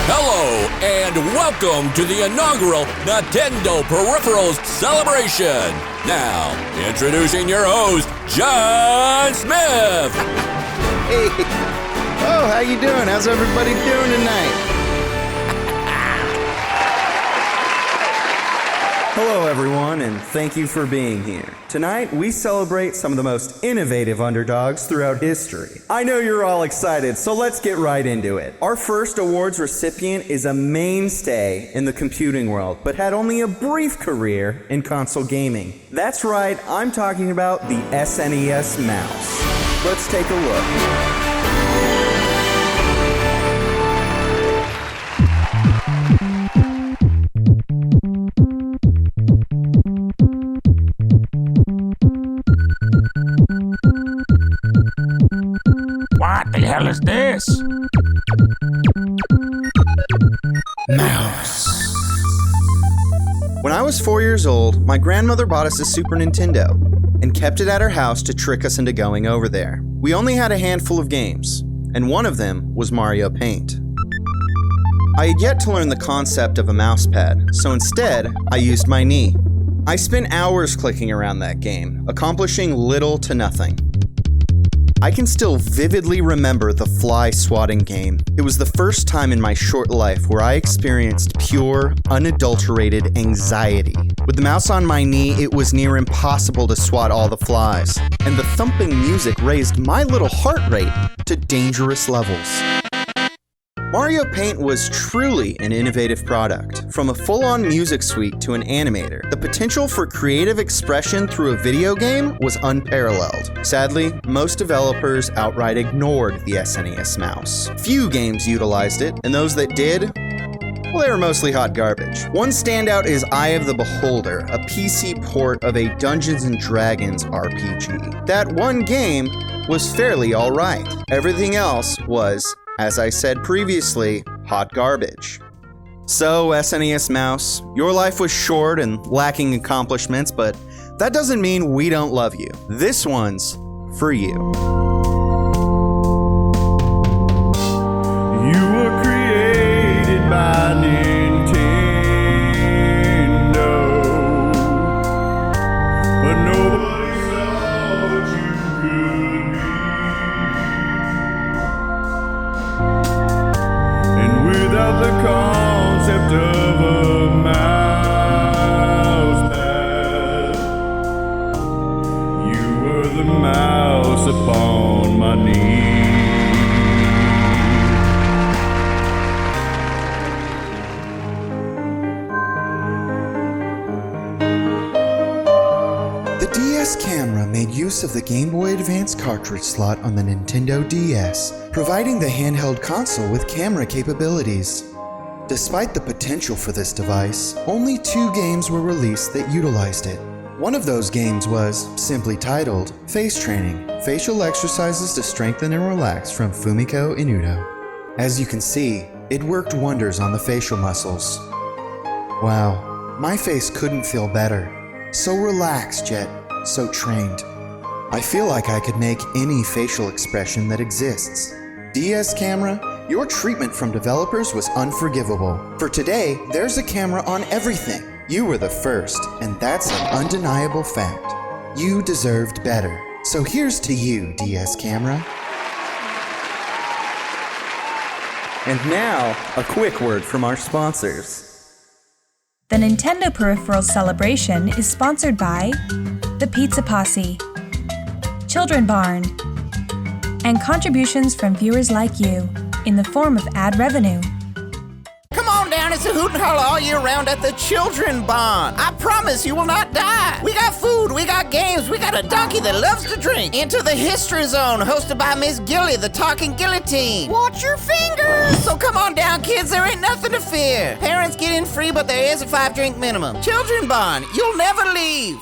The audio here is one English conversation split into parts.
Hello, and welcome to the inaugural Nintendo Peripherals celebration. Now, introducing your host, John Smith. Hey, oh, how you doing? How's everybody doing tonight? Hello, everyone, and thank you for being here. Tonight, we celebrate some of the most innovative underdogs throughout history. I know you're all excited, so let's get right into it. Our first awards recipient is a mainstay in the computing world, but had only a brief career in console gaming. That's right, I'm talking about the SNES mouse. Let's take a look. What the hell is this? Mouse. When I was 4 years old, my grandmother bought us a Super Nintendo and kept it at her house to trick us into going over there. We only had a handful of games, and one of them was Mario Paint. I had yet to learn the concept of a mouse pad, so instead, I used my knee. I spent hours clicking around that game, accomplishing little to nothing. I can still vividly remember the fly swatting game. It was the first time in my short life where I experienced pure, unadulterated anxiety. With the mouse on my knee, it was near impossible to swat all the flies, and the thumping music raised my little heart rate to dangerous levels. Mario Paint was truly an innovative product. From a full-on music suite to an animator, the potential for creative expression through a video game was unparalleled. Sadly, most developers outright ignored the SNES mouse. Few games utilized it, and those that did, well, they were mostly hot garbage. One standout is Eye of the Beholder, a PC port of a Dungeons & Dragons RPG. That one game was fairly alright. Everything else was, as I said previously, hot garbage. So, SNES mouse, your life was short and lacking accomplishments, but that doesn't mean we don't love you. This one's for you. You were created by Nintendo, but nobody saw what you could be. And without the concept of a mouse pad, you were the mouse upon my knee. The DS camera made use of the Game Boy Advance cartridge slot on the Nintendo DS, providing the handheld console with camera capabilities. Despite the potential for this device, only 2 games were released that utilized it. One of those games was, simply titled, Face Training, Facial Exercises to Strengthen and Relax from Fumiko Inudo. As you can see, it worked wonders on the facial muscles. Wow, my face couldn't feel better. So relaxed yet so trained. I feel like I could make any facial expression that exists. DS camera, your treatment from developers was unforgivable. For today, there's a camera on everything. You were the first, and that's an undeniable fact. You deserved better. So here's to you, DS camera. And now, a quick word from our sponsors. The Nintendo Peripherals celebration is sponsored by the Pizza Posse, Children Barn, and contributions from viewers like you in the form of ad revenue. Come on down, it's a hoot and holler all year round at the Children Barn. I promise you will not die. We got food, we got games, we got a donkey that loves to drink. Into the History Zone, hosted by Miss Gilly, the talking guillotine. Watch your fingers! So come on down, kids, there ain't nothing to fear. Parents get in free, but there is a 5-drink minimum. Children Barn, you'll never leave.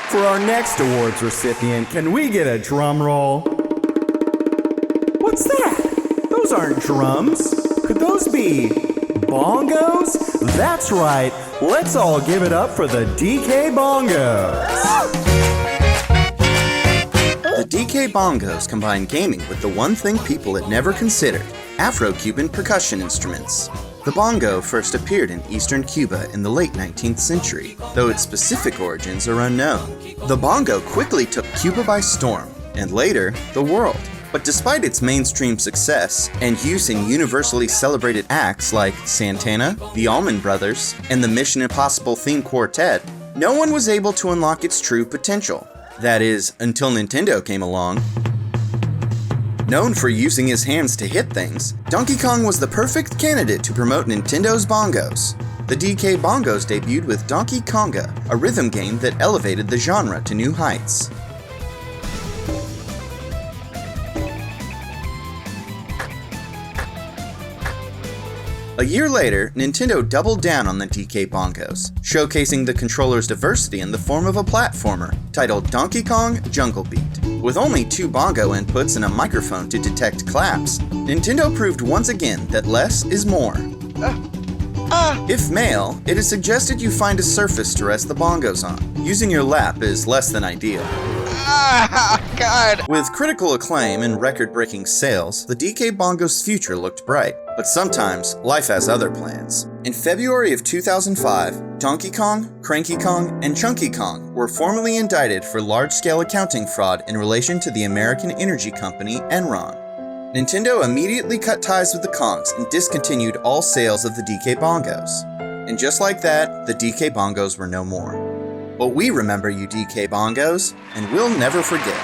For our next awards recipient, can we get a drum roll? What's that? Those aren't drums. Could those be bongos? That's right. Let's all give it up for the DK Bongos. The DK Bongos combine gaming with the one thing people had never considered, Afro-Cuban percussion instruments. The bongo first appeared in eastern Cuba in the late 19th century, though its specific origins are unknown. The bongo quickly took Cuba by storm, and later, the world. But despite its mainstream success and use in universally celebrated acts like Santana, the Allman Brothers, and the Mission Impossible theme quartet, no one was able to unlock its true potential. That is, until Nintendo came along. Known for using his hands to hit things, Donkey Kong was the perfect candidate to promote Nintendo's bongos. The DK Bongos debuted with Donkey Konga, a rhythm game that elevated the genre to new heights. A year later, Nintendo doubled down on the DK Bongos, showcasing the controller's diversity in the form of a platformer titled Donkey Kong Jungle Beat. With only 2 bongo inputs and a microphone to detect claps, Nintendo proved once again that less is more. If male, it is suggested you find a surface to rest the bongos on. Using your lap is less than ideal. God. With critical acclaim and record-breaking sales, the DK Bongos' future looked bright. But sometimes, life has other plans. In February of 2005, Donkey Kong, Cranky Kong, and Chunky Kong were formally indicted for large-scale accounting fraud in relation to the American energy company Enron. Nintendo immediately cut ties with the Kongs and discontinued all sales of the DK Bongos. And just like that, the DK Bongos were no more. But we remember you DK Bongos, and we'll never forget.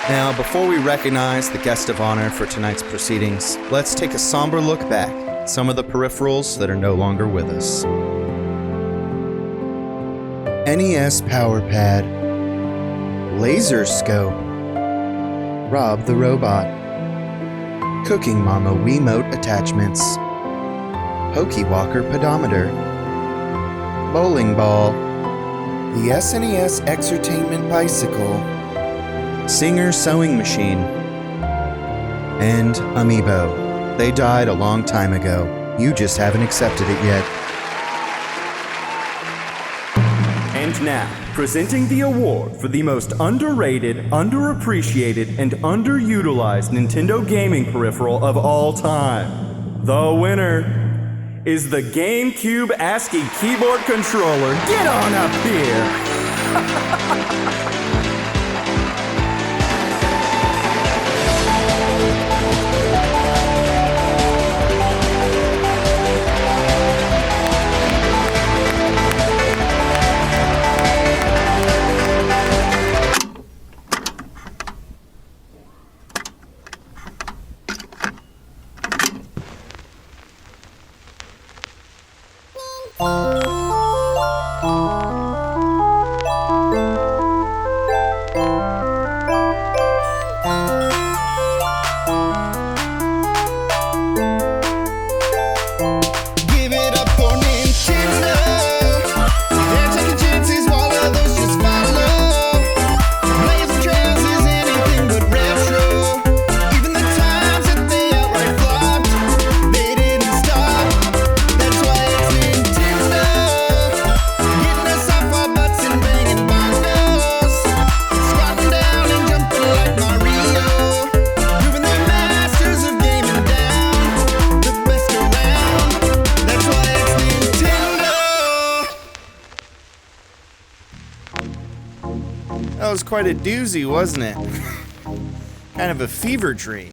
Now, before we recognize the guest of honor for tonight's proceedings, let's take a somber look back at some of the peripherals that are no longer with us. NES Power Pad, Laser Scope, Rob the Robot, Cooking Mama Wiimote Attachments, Pokewalker Pedometer, Bowling Ball, the SNES Exertainment Bicycle, Singer Sewing Machine, and Amiibo. They died a long time ago. You just haven't accepted it yet. And now, presenting the award for the most underrated, underappreciated, and underutilized Nintendo gaming peripheral of all time. The winner is the GameCube ASCII keyboard controller. Get on up here! That was quite a doozy, wasn't it? Kind of a fever dream.